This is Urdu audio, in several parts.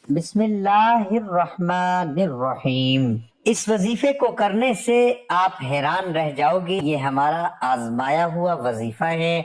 بسم اللہ الرحمن الرحیم۔ اس وظیفے کو کرنے سے آپ حیران رہ جاؤ گے، یہ ہمارا آزمایا ہوا وظیفہ ہے۔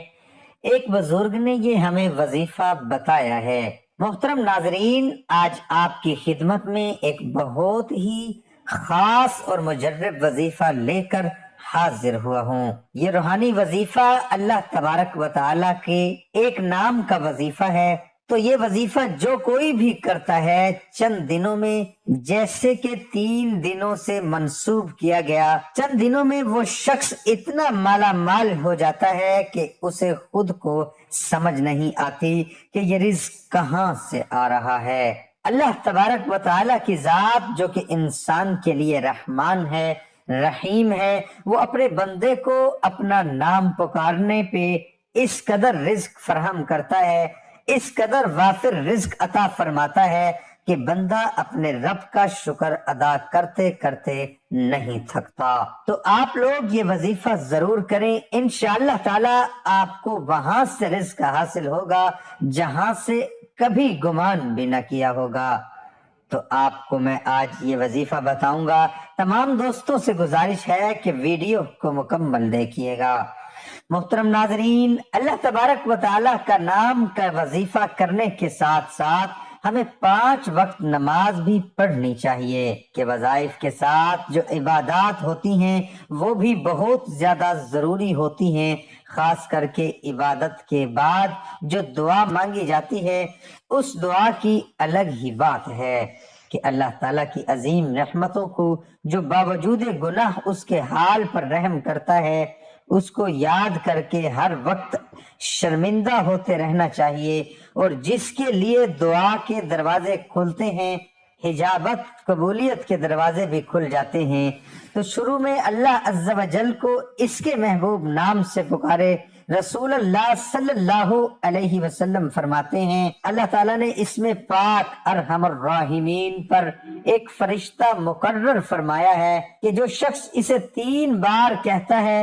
ایک بزرگ نے یہ ہمیں وظیفہ بتایا ہے۔ محترم ناظرین، آج آپ کی خدمت میں ایک بہت ہی خاص اور مجرب وظیفہ لے کر حاضر ہوا ہوں۔ یہ روحانی وظیفہ اللہ تبارک و تعالیٰ کے ایک نام کا وظیفہ ہے۔ تو یہ وظیفہ جو کوئی بھی کرتا ہے چند دنوں میں، جیسے کہ 3 دنوں سے منسوب کیا گیا، چند دنوں میں وہ شخص اتنا مالا مال ہو جاتا ہے کہ اسے خود کو سمجھ نہیں آتی کہ یہ رزق کہاں سے آ رہا ہے۔ اللہ تبارک و تعالیٰ کی ذات جو کہ انسان کے لیے رحمان ہے، رحیم ہے، وہ اپنے بندے کو اپنا نام پکارنے پہ اس قدر رزق فراہم کرتا ہے، اس قدر وافر رزق عطا فرماتا ہے کہ بندہ اپنے رب کا شکر ادا کرتے کرتے نہیں تھکتا۔ تو آپ لوگ یہ وظیفہ ضرور کریں، انشاءاللہ تعالی آپ کو وہاں سے رزق حاصل ہوگا جہاں سے کبھی گمان بھی نہ کیا ہوگا۔ تو آپ کو میں آج یہ وظیفہ بتاؤں گا۔ تمام دوستوں سے گزارش ہے کہ ویڈیو کو مکمل دیکھیے گا۔ محترم ناظرین، اللہ تبارک و تعالیٰ کا نام کا وظیفہ کرنے کے ساتھ ساتھ ہمیں 5 وقت نماز بھی پڑھنی چاہیے کہ وظائف کے ساتھ جو عبادات ہوتی ہیں وہ بھی بہت زیادہ ضروری ہوتی ہیں۔ خاص کر کے عبادت کے بعد جو دعا مانگی جاتی ہے اس دعا کی الگ ہی بات ہے کہ اللہ تعالیٰ کی عظیم رحمتوں کو جو باوجود گناہ اس کے حال پر رحم کرتا ہے، اس کو یاد کر کے ہر وقت شرمندہ ہوتے رہنا چاہیے، اور جس کے لیے دعا کے دروازے کھلتے ہیں، حجابت قبولیت کے دروازے بھی کھل جاتے ہیں۔ تو شروع میں اللہ عز و جل کو اس کے محبوب نام سے پکارے۔ رسول اللہ صلی اللہ علیہ وسلم فرماتے ہیں اللہ تعالیٰ نے اس میں پاک ارحم الراحمین پر ایک فرشتہ مقرر فرمایا ہے کہ جو شخص اسے 3 بار کہتا ہے،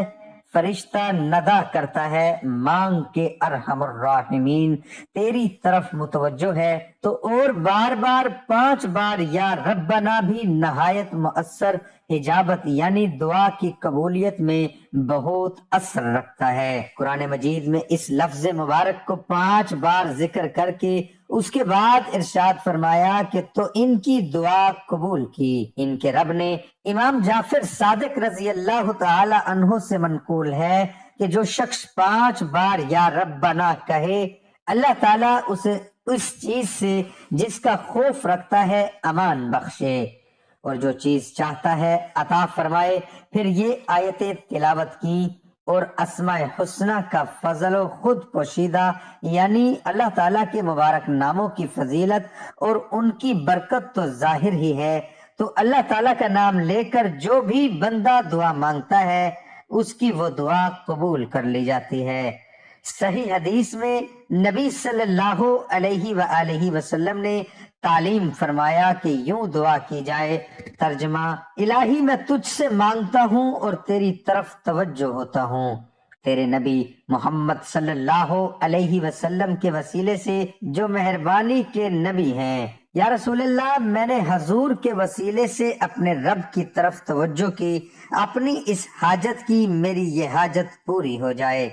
فرشتہ ندا کرتا ہے مانگ کے ارحم الراحمین تیری طرف متوجہ ہے، تو اور بار بار 5 بار یا ربنا بھی نہایت مؤثر حجابت یعنی دعا کی قبولیت میں بہت اثر رکھتا ہے۔ قرآن مجید میں اس لفظ مبارک کو 5 بار ذکر کر کے اس کے بعد ارشاد فرمایا کہ تو ان کی دعا قبول کی۔ ان کے رب نے امام جعفر صادق رضی اللہ تعالی عنہ سے منقول ہے کہ جو شخص 5 بار یا ربنا کہے، اللہ تعالیٰ اسے اس چیز سے جس کا خوف رکھتا ہے امان بخشے، اور جو چیز چاہتا ہے عطا فرمائے۔ پھر یہ آیتیں تلاوت کی اور اسماء حسنہ کا فضل و خود پوشیدہ یعنی اللہ تعالیٰ کے مبارک ناموں کی فضیلت اور ان کی برکت تو ظاہر ہی ہے۔ تو اللہ تعالیٰ کا نام لے کر جو بھی بندہ دعا مانگتا ہے اس کی وہ دعا قبول کر لی جاتی ہے۔ صحیح حدیث میں نبی صلی اللہ علیہ وآلہ وسلم نے تعلیم فرمایا کہ یوں دعا کی جائے، ترجمہ: الہی میں تجھ سے مانگتا ہوں اور تیری طرف توجہ ہوتا ہوں، تیرے نبی محمد صلی اللہ علیہ وسلم کے وسیلے سے جو مہربانی کے نبی ہیں۔ یا رسول اللہ، میں نے حضور کے وسیلے سے اپنے رب کی طرف توجہ کی، اپنی اس حاجت کی میری یہ حاجت پوری ہو جائے۔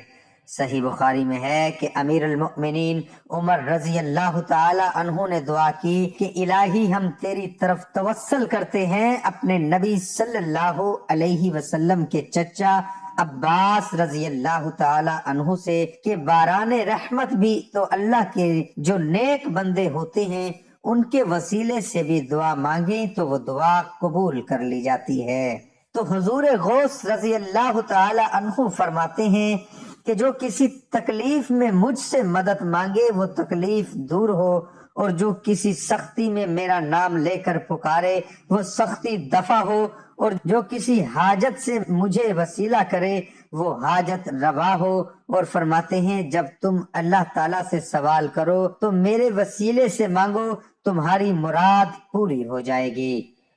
صحیح بخاری میں ہے کہ امیر المؤمنین عمر رضی اللہ تعالی عنہ نے دعا کی کہ الہی ہم تیری طرف توسل کرتے ہیں اپنے نبی صلی اللہ علیہ وسلم کے چچا عباس رضی اللہ تعالی عنہ سے کہ باران رحمت بھی تو اللہ کے جو نیک بندے ہوتے ہیں ان کے وسیلے سے بھی دعا مانگیں تو وہ دعا قبول کر لی جاتی ہے۔ تو حضور غوث رضی اللہ تعالی عنہ فرماتے ہیں کہ جو کسی تکلیف میں مجھ سے مدد مانگے وہ تکلیف دور ہو، اور جو کسی سختی میں میرا نام لے کر پکارے وہ سختی دفع ہو، اور جو کسی حاجت سے مجھے وسیلہ کرے وہ حاجت روا ہو۔ اور فرماتے ہیں جب تم اللہ تعالیٰ سے سوال کرو تو میرے وسیلے سے مانگو، تمہاری مراد پوری ہو جائے گی۔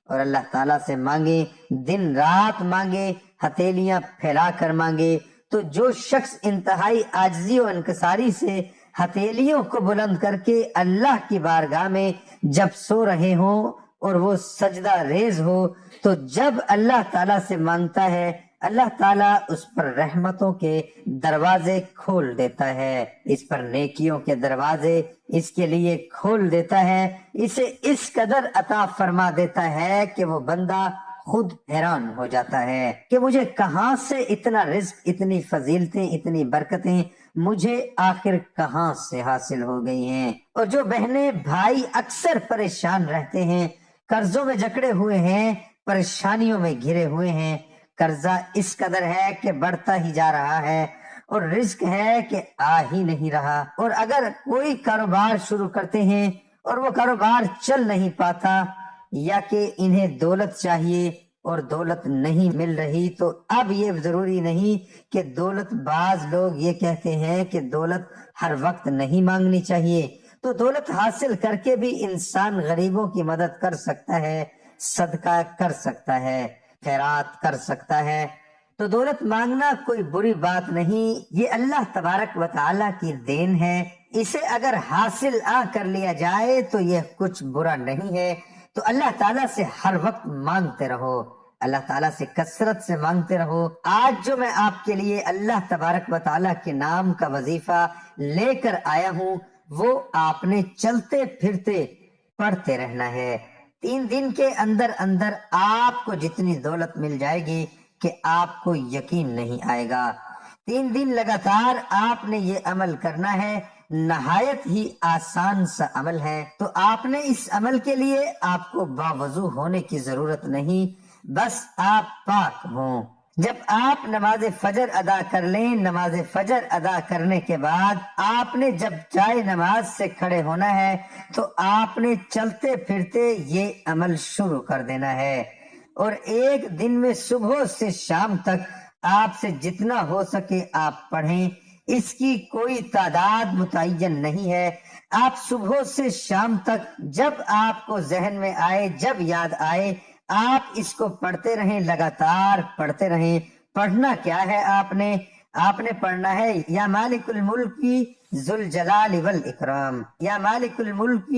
اور اللہ تعالیٰ سے مانگے، دن رات مانگے، ہتھیلیاں پھیلا کر مانگے۔ تو جو شخص انتہائی عاجزی و انکساری سے ہتھیلیوں کو بلند کر کے اللہ کی بارگاہ میں جب سو رہے ہوں اور وہ سجدہ ریز ہو تو جب اللہ تعالیٰ سے مانگتا ہے اللہ تعالیٰ اس پر رحمتوں کے دروازے کھول دیتا ہے، اس پر نیکیوں کے دروازے اس کے لیے کھول دیتا ہے، اسے اس قدر عطا فرما دیتا ہے کہ وہ بندہ خود حیران ہو جاتا ہے کہ مجھے کہاں سے اتنا رزق، اتنی فضیلتیں، اتنی برکتیں مجھے آخر کہاں سے حاصل ہو گئی ہیں۔ اور جو بہنیں بھائی اکثر پریشان رہتے ہیں، قرضوں میں جکڑے ہوئے ہیں، پریشانیوں میں گھرے ہوئے ہیں، قرضہ اس قدر ہے کہ بڑھتا ہی جا رہا ہے اور رزق ہے کہ آ ہی نہیں رہا، اور اگر کوئی کاروبار شروع کرتے ہیں اور وہ کاروبار چل نہیں پاتا، یا کہ انہیں دولت چاہیے اور دولت نہیں مل رہی، تو اب یہ ضروری نہیں کہ دولت، بعض لوگ یہ کہتے ہیں کہ دولت ہر وقت نہیں مانگنی چاہیے، تو دولت حاصل کر کے بھی انسان غریبوں کی مدد کر سکتا ہے، صدقہ کر سکتا ہے، خیرات کر سکتا ہے، تو دولت مانگنا کوئی بری بات نہیں، یہ اللہ تبارک و تعالیٰ کی دین ہے، اسے اگر حاصل کر لیا جائے تو یہ کچھ برا نہیں ہے۔ تو اللہ تعالیٰ سے ہر وقت مانگتے رہو، اللہ تعالیٰ سے کثرت سے مانگتے رہو۔ آج جو میں آپ کے لیے اللہ تبارک و تعالیٰ کے نام کا وظیفہ لے کر آیا ہوں، وہ آپ نے چلتے پھرتے پڑھتے رہنا ہے۔ 3 دن کے اندر اندر آپ کو جتنی دولت مل جائے گی کہ آپ کو یقین نہیں آئے گا۔ 3 دن لگاتار آپ نے یہ عمل کرنا ہے، نہایت ہی آسان سا عمل ہے، تو آپ نے اس عمل کے لیے آپ کو باوضو ہونے کی ضرورت نہیں، بس آپ پاک ہوں۔ جب آپ نماز فجر ادا کر لیں، نماز فجر ادا کرنے کے بعد آپ نے جب جائے نماز سے کھڑے ہونا ہے تو آپ نے چلتے پھرتے یہ عمل شروع کر دینا ہے، اور ایک دن میں صبح سے شام تک آپ سے جتنا ہو سکے آپ پڑھیں، اس کی کوئی تعداد متعین نہیں ہے، آپ صبح سے شام تک جب آپ کو ذہن میں آئے، جب یاد آئے، آپ اس کو پڑھتے رہیں، لگاتار پڑھتے رہیں۔ پڑھنا کیا ہے؟ آپ نے پڑھنا ہے یا مالک الملک ذوالجلال والاکرام، یا مالک الملک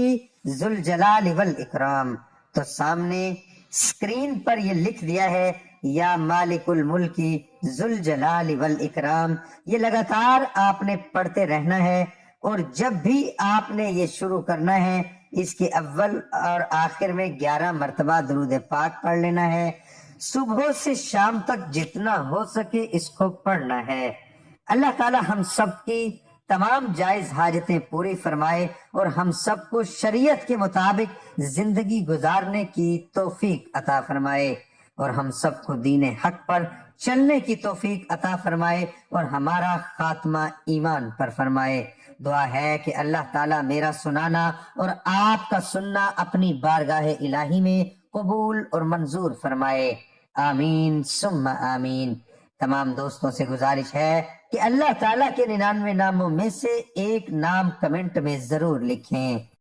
ذوالجلال والاکرام، تو سامنے اسکرین پر یہ لکھ دیا ہے یا مالک الملک ذوالجلال والاکرام، یہ لگاتار آپ نے پڑھتے رہنا ہے، اور جب بھی آپ نے یہ شروع کرنا ہے اس کے اول اور آخر میں 11 مرتبہ درود پاک پڑھ لینا ہے، صبح سے شام تک جتنا ہو سکے اس کو پڑھنا ہے۔ اللہ تعالی ہم سب کی تمام جائز حاجتیں پوری فرمائے اور ہم سب کو شریعت کے مطابق زندگی گزارنے کی توفیق عطا فرمائے، اور ہم سب کو دین حق پر چلنے کی توفیق عطا فرمائے اور ہمارا خاتمہ ایمان پر فرمائے۔ دعا ہے کہ اللہ تعالیٰ میرا سنانا اور آپ کا سننا اپنی بارگاہ الہی میں قبول اور منظور فرمائے، آمین ثم آمین۔ تمام دوستوں سے گزارش ہے کہ اللہ تعالیٰ کے 99 ناموں میں سے ایک نام کمنٹ میں ضرور لکھیں۔